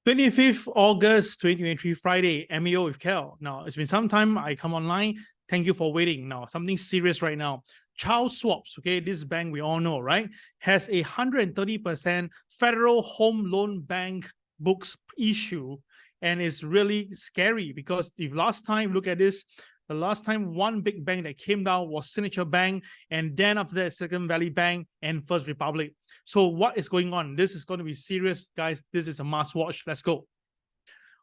25th August 2023, Friday, MEO with Kel. Now, it's been some time. I come online. Thank you for waiting. Now, something serious right now. Charles Schwab, okay, this bank we all know, right, has a 130% federal home loan bank books issue. And it's really scary because if last time, look at this, the last time one big bank that came down was Signature Bank, and then after that, Silicon Valley Bank and First Republic. So what is going on? This is going to be serious, guys. This is a must watch. Let's go.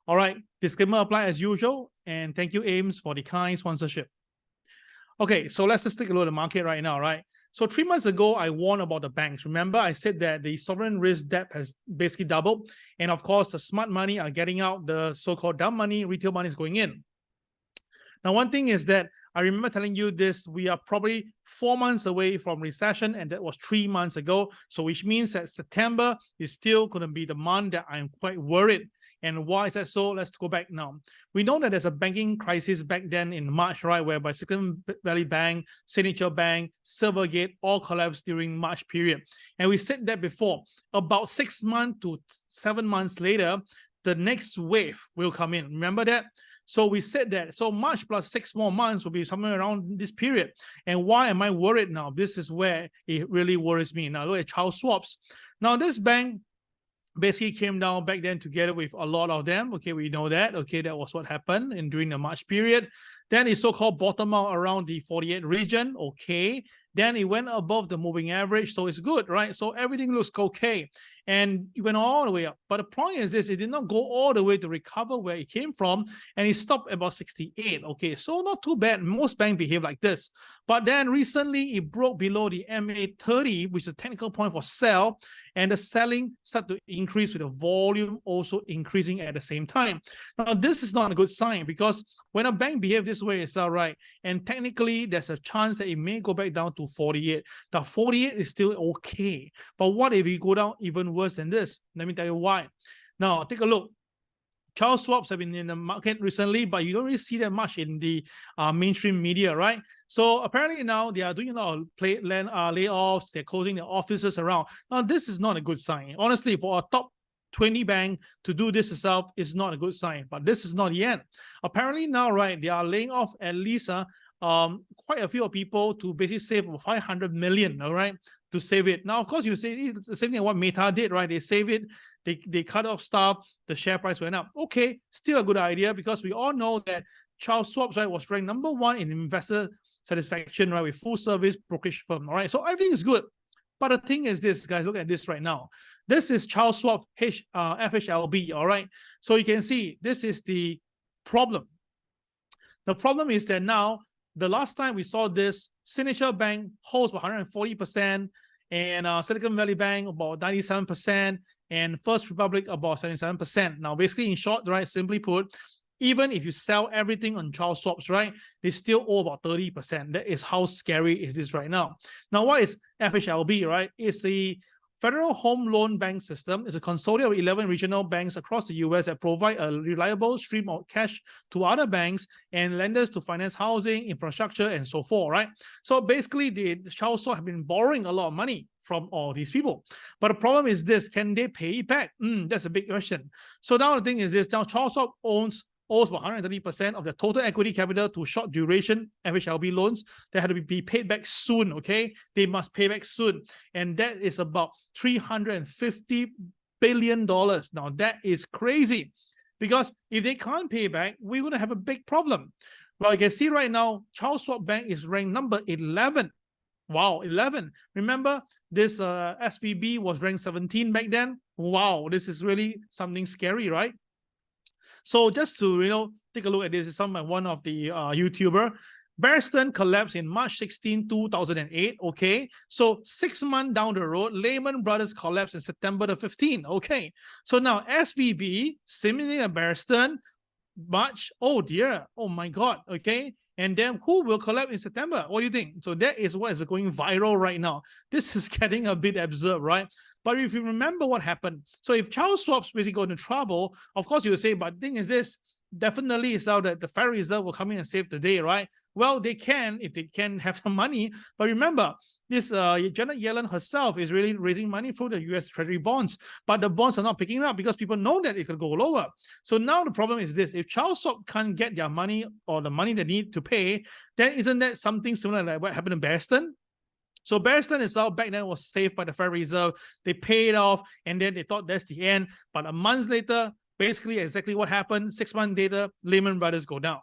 All right, disclaimer apply as usual, and thank you, Ames, for the kind sponsorship. Okay, so let's just take a look at the market right now, right? So 3 months ago, I warned about the banks. Remember, I said that the sovereign risk debt has basically doubled. And of course, the smart money are getting out, the so-called dumb money, retail money is going in. Now, one thing is that I remember telling you this, we are probably 4 months away from recession, and that was 3 months ago. So which means that September is still going to be the month that I'm quite worried. And why is that so? Let's go back now. We know that there's a banking crisis back then in March, right, whereby Silicon Valley Bank, Signature Bank, Silvergate all collapsed during March period. And we said that before, about 6 months to 7 months later, the next wave will come in. Remember that? So we said that. So March plus 6 more months will be somewhere around this period. And why am I worried now? This is where it really worries me. Now look at Charles Schwab's. Now this bank basically came down back then together with a lot of them. Okay, we know that. Okay, that was what happened during the March period. Then it so-called bottom out around the 48 region. Okay. Then it went above the moving average. So it's good, right? So everything looks okay. And it went all the way up. But the point is this, it did not go all the way to recover where it came from. And it stopped about 68. Okay, so not too bad. Most banks behave like this. But then recently it broke below the MA30, which is a technical point for sell. And the selling started to increase with the volume also increasing at the same time. Now, this is not a good sign because when a bank behaves this way, it's all right. And technically, there's a chance that it may go back down to 48. Now, 48 is still okay. But what if it go down even worse than this? Let me tell you why. Now, take a look. Charles Schwab have been in the market recently, but you don't really see that much in the mainstream media, right? So apparently now they are doing a lot of layoffs. They're closing their offices around. Now, this is not a good sign. Honestly, for a top 20 bank to do this itself is not a good sign. But this is not the end. Apparently now, right, they are laying off at least quite a few people to basically save 500 million, all right, to save it. Now, of course, you say it's the same thing what Meta did, right? They save it, they cut off staff, the share price went up. Okay, still a good idea because we all know that Charles Schwab, right, was ranked #1 in investor satisfaction, right, with full service brokerage firm, all right? So everything is good. But the thing is this, guys, look at this right now. This is Charles Schwab FHLB, all right? So you can see this is the problem. The problem is that now, the last time we saw this, Signature Bank holds 140%, and Silicon Valley Bank about 97%, and First Republic about 77%. Now, basically, in short, right, simply put, even if you sell everything on Charles Schwab's, right, they still owe about 30%. That is how scary is this right now. Now, what is FHLB, right? It's the Federal Home Loan Bank System. Is a consortium of 11 regional banks across the U.S. that provide a reliable stream of cash to other banks and lenders to finance housing, infrastructure, and so forth, right? So basically, the Charles Schwab have been borrowing a lot of money from all these people. But the problem is this, can they pay it back? That's a big question. So now the thing is this, now Charles Schwab owes about 130% of the total equity capital to short duration FHLB loans that had to be paid back soon, okay? They must pay back soon. And that is about $350 billion. Now, that is crazy because if they can't pay back, we're going to have a big problem. Well, you can see right now, Charles Schwab Bank is ranked number 11. Wow, 11. Remember, this SVB was ranked 17 back then. Wow, this is really something scary, right? So just to take a look at this, is one of the YouTuber. Bear Stearns collapsed in March 16, 2008. Okay, so 6 months down the road, Lehman Brothers collapsed in September the 15th. Okay, so now SVB, similarly to Bear Stearns, March. Oh dear, oh my God. Okay, and then who will collapse in September? What do you think? So that is what is going viral right now. This is getting a bit absurd, right? But if you remember what happened, so if Charles Schwab's basically got into trouble, of course you will say, but the thing is this, definitely it's out that the Federal Reserve will come in and save the day, right? Well, they can if they can have some money. But remember, this Janet Yellen herself is really raising money through the US Treasury bonds, but the bonds are not picking up because people know that it could go lower. So now the problem is this: if Charles Schwab can't get their money or the money they need to pay, then isn't that something similar like what happened in Bear Stearns? So Bear Stearns itself back then was saved by the Federal Reserve. They paid off, and then they thought that's the end. But a month later, basically exactly what happened. 6 months later, Lehman Brothers go down.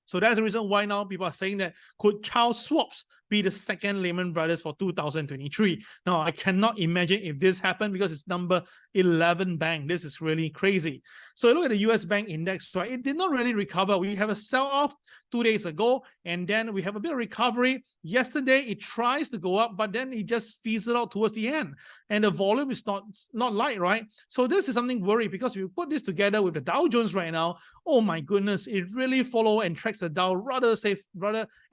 So that's the reason why now people are saying that could Charles Schwab be the second Lehman Brothers for 2023? Now, I cannot imagine if this happened because it's number 11 bank. This is really crazy. So look at the US bank index, right? It did not really recover. We have a sell-off 2 days ago, and then we have a bit of recovery. Yesterday, it tries to go up, but then it just fizzles out towards the end. And the volume is not light, right? So this is something worrying because if you put this together with the Dow Jones right now, oh my goodness, it really follows and tracks the Dow rather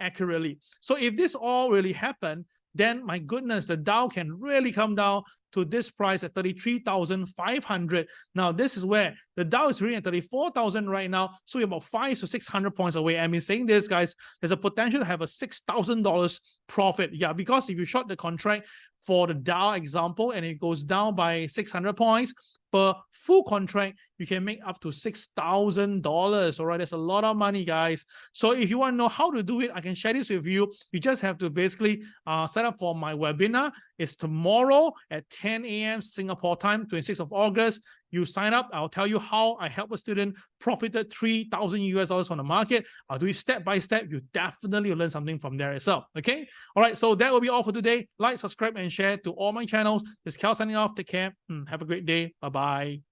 accurately. So if this all really happened, then my goodness, the Dow can really come down to this price at 33,500. Now, this is where the Dow is really at 34,000 right now. So we're about 500 to 600 points away. I've been saying this, guys, there's a potential to have a $6,000 profit. Yeah, because if you short the contract for the Dow example and it goes down by 600 points per full contract, you can make up to $6,000. All right, that's a lot of money, guys. So if you want to know how to do it, I can share this with you. You just have to basically sign up for my webinar. It's tomorrow at 10 a.m. Singapore time, 26th of August. You sign up, I'll tell you how I help a student profited $3,000 from the market. I'll do it step by step. You definitely will learn something from there as well. Okay. All right. So that will be all for today. Like, subscribe, and share to all my channels. This is Cal signing off. Take care. Have a great day. Bye-bye.